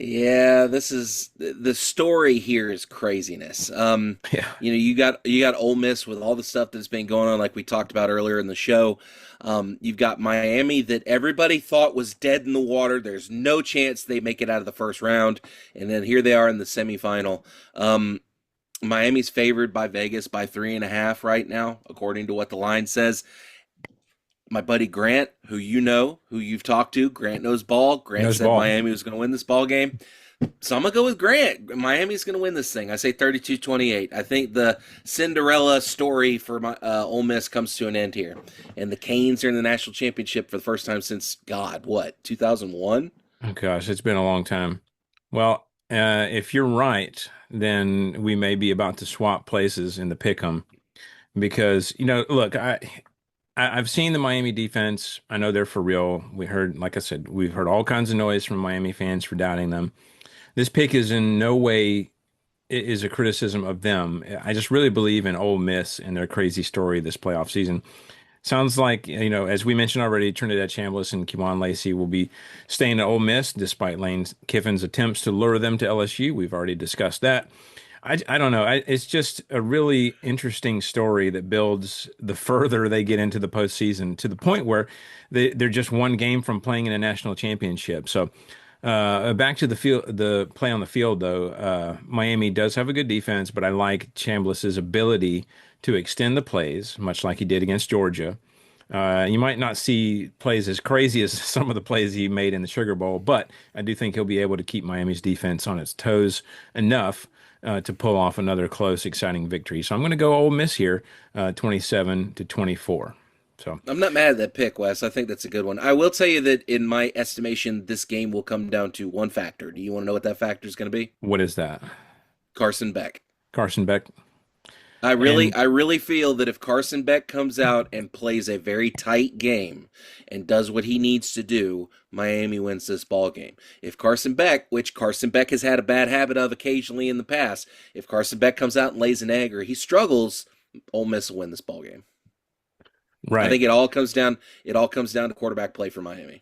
Yeah, this is the story here is craziness. Yeah. You got Ole Miss with all the stuff that's been going on, like we talked about earlier in the show. You've got Miami that everybody thought was dead in the water. There's no chance they make it out of the first round, and then here they are in the semifinal. Um, Miami's favored by Vegas by 3.5 right now, according to what the line says. My buddy Grant, who you've talked to, Grant knows ball. Grant Knows said ball. Miami was going to win this ball game. So I'm going to go with Grant. Miami's going to win this thing. I say 32-28. I think the Cinderella story for Ole Miss comes to an end here. And the Canes are in the national championship for the first time since, God, what, 2001? Oh gosh, it's been a long time. Well, if you're right, then we may be about to swap places in the pick 'em because look, I've seen the Miami defense. I know they're for real. We heard, like I said, we've heard all kinds of noise from Miami fans for doubting them. This pick is in no way is a criticism of them. I just really believe in Ole Miss and their crazy story this playoff season. Sounds like, as we mentioned already, Trinidad Chambliss and Kewan Lacey will be staying at Ole Miss despite Lane Kiffin's attempts to lure them to LSU. We've already discussed that. I don't know. It's just a really interesting story that builds the further they get into the postseason to the point where they're just one game from playing in a national championship. So back to the field, the play on the field, though. Miami does have a good defense, but I like Chambliss's ability to extend the plays, much like he did against Georgia. You might not see plays as crazy as some of the plays he made in the Sugar Bowl, but I do think he'll be able to keep Miami's defense on its toes enough to pull off another close, exciting victory. So I'm going to go Ole Miss here, 27-24. So I'm not mad at that pick, Wes. I think that's a good one. I will tell you that in my estimation, this game will come down to one factor. Do you want to know what that factor is going to be? what is that? Carson Beck. Carson Beck. I really, And I really feel that if Carson Beck comes out and plays a very tight game and does what he needs to do, Miami wins this ball game. If Carson Beck, which Carson Beck has had a bad habit of occasionally in the past, if Carson Beck comes out and lays an egg or he struggles, Ole Miss will win this ball game. I right. think it all comes down to quarterback play for Miami.